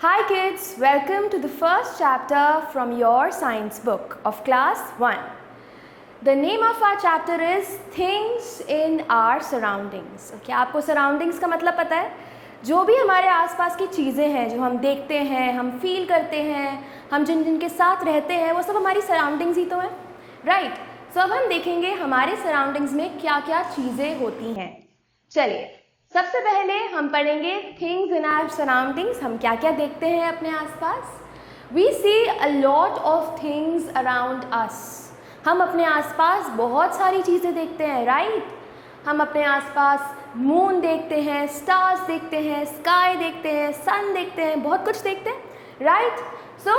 Hi kids, welcome to the first chapter from your science book of class 1. The name of our chapter is Things in our Surroundings. Okay, आपको surroundings का मतलब पता है? जो भी हमारे आसपास की चीज़ें हैं, जो हम देखते हैं, हम फील करते हैं, हम जिनके साथ रहते हैं, वो सब हमारी सराउंडिंग्स ही तो हैं, राइट? सो अब हम देखेंगे हमारे सराउंडिंग्स में क्या क्या चीज़ें होती हैं. चलिए, सबसे पहले हम पढ़ेंगे थिंग्स इन आवर सराउंडिंग्स. हम क्या क्या देखते हैं अपने आसपास. We see a lot of things around us. हम अपने आसपास बहुत सारी चीज़ें देखते हैं, राइट? हम अपने आसपास मून देखते हैं, स्टार्स देखते हैं, स्काई देखते हैं, सन देखते हैं, बहुत कुछ देखते हैं, right? So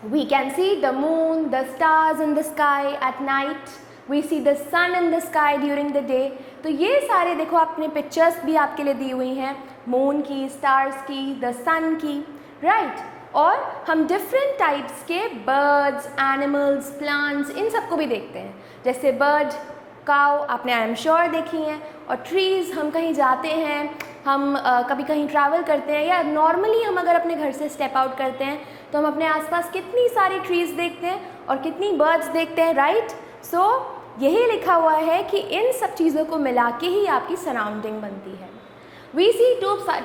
we can see the moon, the stars in the sky at night. We see the sun in the sky during the day. तो ये सारे देखो आपने पिक्चर्स भी आपके लिए दी हुई हैं, मून की, स्टार्स की, द सन की, राइट? और हम डिफरेंट टाइप्स के बर्ड्स, एनिमल्स, प्लांट्स, इन सबको भी देखते हैं. जैसे बर्ड, काउ आपने आई एम श्योर देखी हैं. और ट्रीज़, हम कहीं जाते हैं, हम कभी कहीं ट्रैवल करते हैं, या नॉर्मली हम अगर अपने घर से स्टेप आउट करते हैं तो हम अपने आसपास कितनी सारी ट्रीज़ देखते हैं और कितनी बर्ड्स देखते हैं, राइट? सो यही लिखा हुआ है कि इन सब चीज़ों को मिला के ही आपकी सराउंडिंग बनती है. We see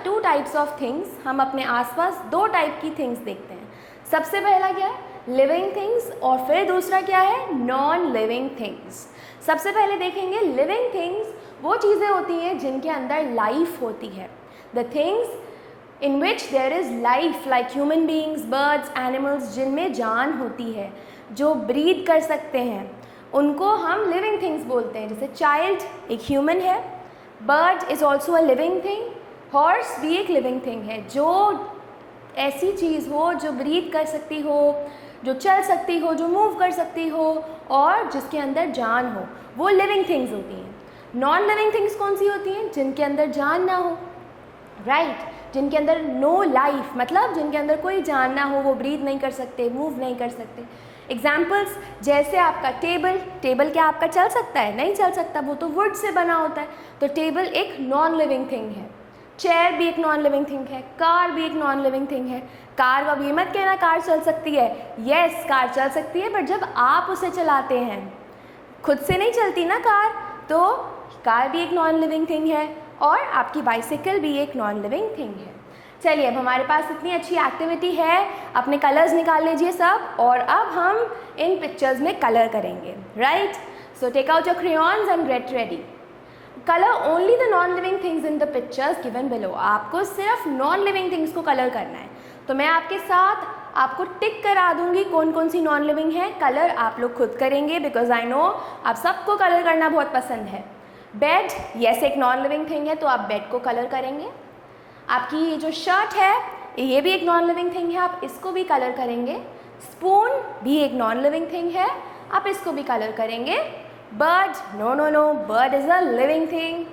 two types of things. हम अपने आसपास दो टाइप की थिंग्स देखते हैं. सबसे पहला क्या है? Living things. और फिर दूसरा क्या है? Non living things. सबसे पहले देखेंगे लिविंग थिंग्स. वो चीज़ें होती हैं जिनके अंदर लाइफ होती है. The things in which there is life, like human beings, birds, animals, जिनमें जान होती है, जो ब्रीथ कर सकते हैं, उनको हम लिविंग थिंग्स बोलते हैं. जैसे चाइल्ड एक ह्यूमन है, bird is also a living thing, horse भी एक लिविंग थिंग है. जो ऐसी चीज़ हो जो ब्रीथ कर सकती हो, जो चल सकती हो, जो मूव कर सकती हो और जिसके अंदर जान हो, वो लिविंग थिंग्स होती हैं. नॉन लिविंग थिंग्स कौन सी होती हैं? जिनके अंदर जान ना हो, राइट? जिनके अंदर नो लाइफ, मतलब जिनके अंदर कोई जान ना हो, वो ब्रीथ नहीं कर सकते, मूव नहीं कर सकते. एग्जाम्पल्स जैसे आपका टेबल क्या आपका चल सकता है? नहीं चल सकता, वो तो वुड से बना होता है. तो टेबल एक नॉन लिविंग थिंग है. चेयर भी एक नॉन लिविंग थिंग है. कार भी एक नॉन लिविंग थिंग है. कार का भी मत कहना कार चल सकती है. यस, कार चल सकती है, बट जब आप उसे चलाते हैं, खुद से नहीं चलती ना कार, तो कार भी एक नॉन लिविंग थिंग है और आपकी बाइसिकल भी एक नॉन लिविंग थिंग है. चलिए, अब हमारे पास इतनी अच्छी एक्टिविटी है, अपने कलर्स निकाल लीजिए सब, और अब हम इन पिक्चर्स में कलर करेंगे, right? So take out your crayons and get ready. Colour only the non living things in the pictures given below. आपको सिर्फ नॉन लिविंग थिंग्स को कलर करना है. तो मैं आपके साथ आपको टिक करा दूंगी कौन कौन सी नॉन लिविंग है. कलर आप लोग खुद करेंगे, बिकॉज आई नो आप सबको कलर करना बहुत पसंद है. बेड, यस, एक नॉन लिविंग थिंग है, तो आप बेड को कलर करेंगे. आपकी ये जो शर्ट है, ये भी एक नॉन लिविंग थिंग है, आप इसको भी कलर करेंगे. स्पून भी एक नॉन लिविंग थिंग है, आप इसको भी कलर करेंगे. Bird, no, bird is a living thing.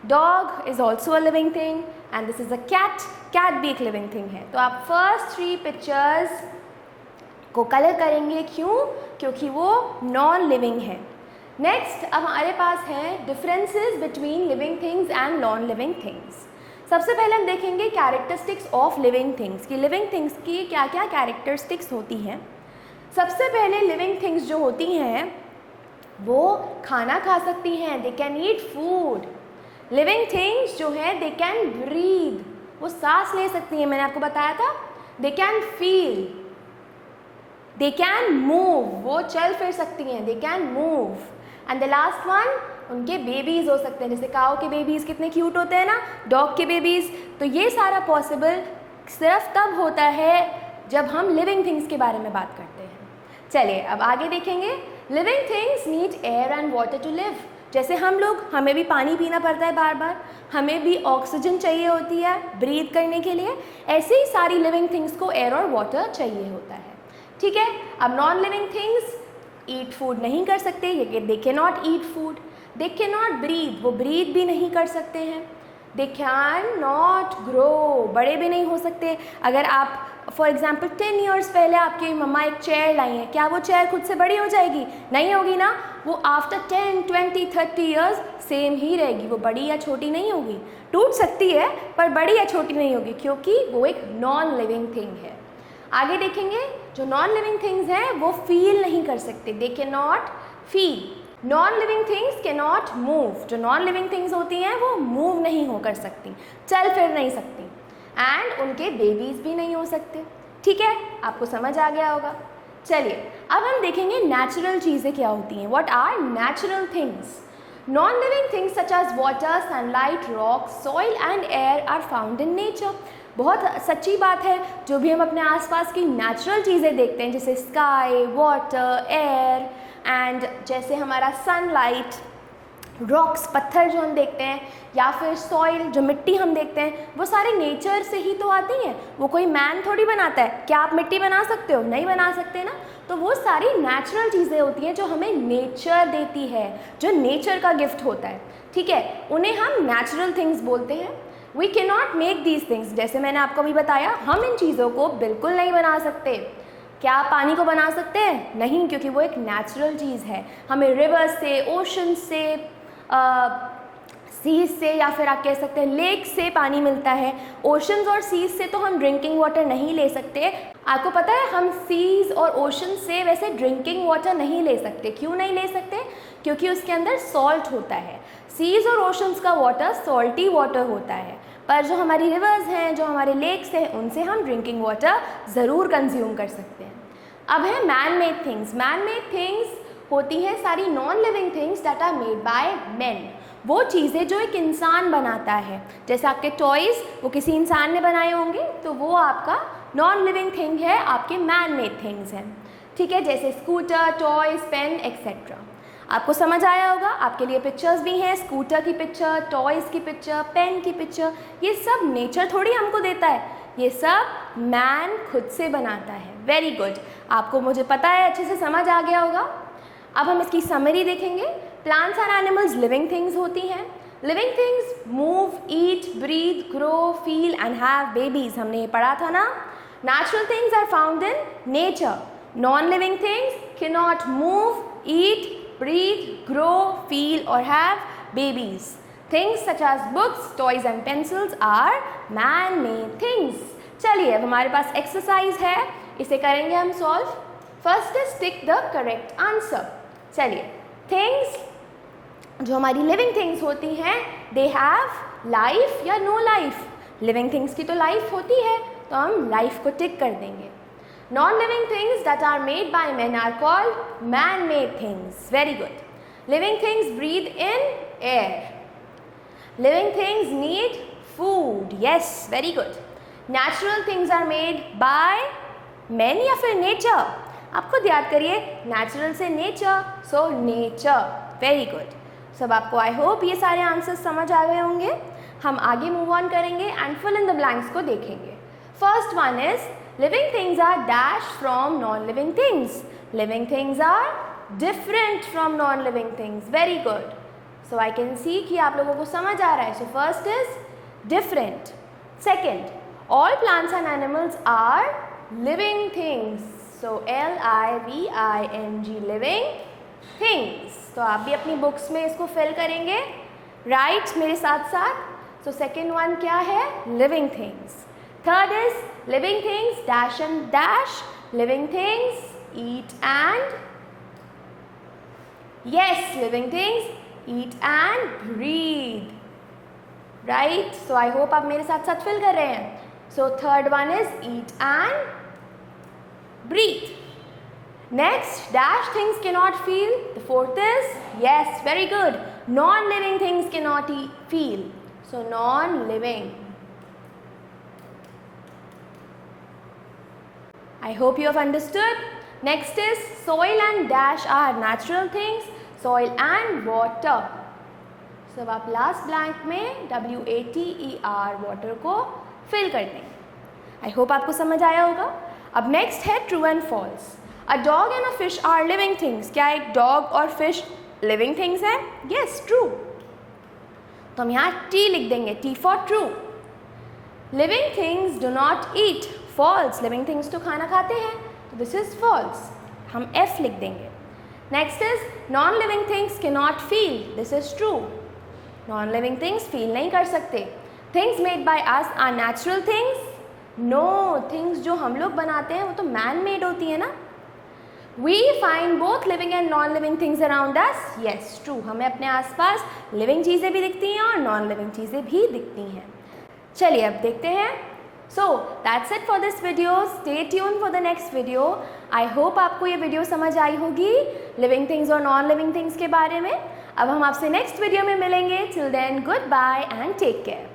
Dog is also a living thing. And this is a cat. Cat भी एक लिविंग थिंग है. तो आप फर्स्ट 3 पिक्चर्स को कलर करेंगे. क्यों? क्योंकि वो नॉन लिविंग है. नेक्स्ट, अब हमारे पास है differences between living things and non living things. सबसे पहले हम देखेंगे कैरेक्टरिस्टिक्स ऑफ लिविंग थिंग्स, कि लिविंग थिंग्स की क्या क्या कैरेक्टरिस्टिक्स होती हैं. सबसे पहले लिविंग थिंग्स जो होती हैं वो खाना खा सकती हैं. They can eat food. Living things जो है दे कैन ब्रीद, वो सांस ले सकती हैं, मैंने आपको बताया था. They can feel. They can move, वो चल फिर सकती हैं. They can move. And the last one, उनके बेबीज़ हो सकते हैं. जैसे काऊ के बेबीज़ कितने क्यूट होते हैं ना, डॉग के बेबीज़. तो ये सारा पॉसिबल सिर्फ तब होता है जब हम लिविंग थिंग्स के बारे में बात करते हैं. चलिए, अब आगे देखेंगे. Living things need air and water to live. जैसे हम लोग, हमें भी पानी पीना पड़ता है बार बार, हमें भी ऑक्सीजन चाहिए होती है ब्रीथ करने के लिए. ऐसे ही सारी लिविंग थिंग्स को एयर और वाटर चाहिए होता है. ठीक है. अब non living things eat food नहीं कर सकते. They can not eat food. They can not breathe, वो ब्रीथ भी नहीं कर सकते हैं. दे कैन नॉट ग्रो, बड़े भी नहीं हो सकते। अगर आप फॉर एग्जाम्पल 10 ईयर्स पहले आपकी मम्मा एक चेयर लाई हैं, क्या वो चेयर खुद से बड़ी हो जाएगी? नहीं होगी ना। वो आफ्टर 10, 20, 30 ईयर्स सेम ही रहेगी, वो बड़ी या छोटी नहीं होगी। टूट सकती है पर बड़ी या छोटी नहीं होगी, क्योंकि वो एक नॉन लिविंग थिंग है। आगे देखेंगे, जो नॉन लिविंग थिंग्स हैं वो फील नहीं कर सकते, they can not feel. Non living things can not move, जो नॉन लिविंग थिंग्स होती हैं वो मूव नहीं हो कर सकती, चल फिर नहीं सकती, एंड उनके बेबीज भी नहीं हो सकते। ठीक है, आपको समझ आ गया होगा। चलिए अब हम देखेंगे नेचुरल चीज़ें क्या होती हैं, what are natural things. Non living things such as water, sunlight, rock, soil and air are found in nature. बहुत सच्ची बात है, जो भी हम अपने आसपास की नेचुरल चीज़ें देखते हैं, जैसे स्काई, वाटर, एयर एंड जैसे हमारा सनलाइट, रॉक्स, पत्थर जो हम देखते हैं, या फिर सॉइल जो मिट्टी हम देखते हैं, वो सारे नेचर से ही तो आती हैं। वो कोई मैन थोड़ी बनाता है। क्या आप मिट्टी बना सकते हो? नहीं बना सकते ना। तो वो सारी नेचुरल चीज़ें होती हैं जो हमें नेचर देती है, जो नेचर का गिफ्ट होता है। ठीक है, उन्हें हम नेचुरल थिंग्स बोलते हैं। We can not make these things, जैसे मैंने आपको भी बताया, हम इन चीज़ों को बिल्कुल नहीं बना सकते। क्या आप पानी को बना सकते हैं? नहीं, क्योंकि वो एक नेचुरल चीज़ है। हमें रिवर्स से, ओशन से, सीज से, या फिर आप कह सकते हैं लेक से पानी मिलता है। ओशंस और सीज से तो हम ड्रिंकिंग वाटर नहीं ले सकते। आपको पता है, हम सीज और ओशन से वैसे ड्रिंकिंग वाटर नहीं ले सकते। क्यों नहीं ले सकते? क्योंकि उसके अंदर सॉल्ट होता है। सीज और ओशंस का वाटर सॉल्टी वाटर होता है, पर जो हमारी रिवर्स हैं, जो हमारे लेक्स हैं, उनसे हम ड्रिंकिंग वाटर ज़रूर कंज्यूम कर सकते हैं। अब है man made things. Man made things होती हैं सारी non living things that are made by man. वो चीज़ें जो एक इंसान बनाता है, जैसे आपके टॉयज़, वो किसी इंसान ने बनाए होंगे, तो वो आपका नॉन लिविंग थिंग है, आपके मैन मेड थिंग्स हैं। ठीक है, जैसे स्कूटर, टॉयज़, पेन एक्सेट्रा। आपको समझ आया होगा। आपके लिए पिक्चर्स भी हैं, स्कूटर की पिक्चर, टॉयज़ की पिक्चर, पेन की पिक्चर। ये सब नेचर थोड़ी हमको देता है, ये सब मैन खुद से बनाता है। वेरी गुड, आपको मुझे पता है अच्छे से समझ आ गया होगा। अब हम इसकी समरी देखेंगे। Plants and animals living things होती हैं। Living things move, eat, breathe, grow, feel and have babies, हमने ये पढ़ा था ना। Natural things are found in nature. Non living things can not move, eat, breathe, grow, feel or have babies. Things such as books, toys and pencils are man-made things. चलिए, अब हमारे पास exercise है, इसे करेंगे हम solve. First is tick the correct answer. चलिए, things जो हमारी लिविंग थिंग्स होती हैं, दे हैव लाइफ या नो लाइफ। लिविंग थिंग्स की तो लाइफ होती है, तो हम लाइफ को टिक कर देंगे। Non-living things that are made by men are called man-made things. Very good. Living things breathe in air. Living things need food. Yes, very good. Natural things are made by men या फिर nature. आप खुद याद करिए, natural से nature, so nature. Very good. सब आपको I hope ये सारे आंसर्स समझ आ गए होंगे। हम आगे मूव ऑन करेंगे and fill in the blanks को देखेंगे। First one is living things are dash from non-living things. Living things are different from non-living things. Very good. So I can see कि आप लोगों को समझ आ रहा है. So first is different. Second, all plants and animals are living things. So L-I-V-I-N-G, living things. तो आप भी अपनी बुक्स में इसको फिल करेंगे. Right, मेरे साथ साथ. So second one क्या है? Living things. Third is living things dash and dash. Living things eat and, yes, living things eat and breathe. Right? So I hope आप मेरे साथ साथ fill कर रहे हैं. So third one is eat and breathe. Next, dash things cannot feel. The fourth is, yes, very good. Non-living things cannot feel. So non-living. I hope you have understood. Next is soil and dash are natural things. Soil and water. So आप last blank में WATER water को fill कर देंगे. I hope आपको समझ आया होगा. अब next है true and false. A dog and a fish are living things. क्या एक dog और fish living things है? Yes, true. तो हम यहाँ T लिख देंगे, T for true. Living things do not eat, false, living things तो खाना खाते हैं, तो दिस इज फॉल्स, हम F लिख देंगे। Next is non living things के not feel, this is true, non living things feel नहीं कर सकते। Things made by us are natural things, no, things जो हम लोग बनाते हैं वो तो मैन मेड होती है ना। We find both living and non-living things around us, yes, true, हमें अपने आसपास लिविंग चीज़ें भी दिखती हैं और नॉन लिविंग चीज़ें भी दिखती हैं। चलिए अब देखते हैं। So that's it for this video. Stay tuned for the next video. I hope आपको ये वीडियो समझ आई होगी लिविंग थिंग्स और नॉन लिविंग थिंग्स के बारे में। अब हम आपसे नेक्स्ट वीडियो में मिलेंगे। Till then, goodbye and take care.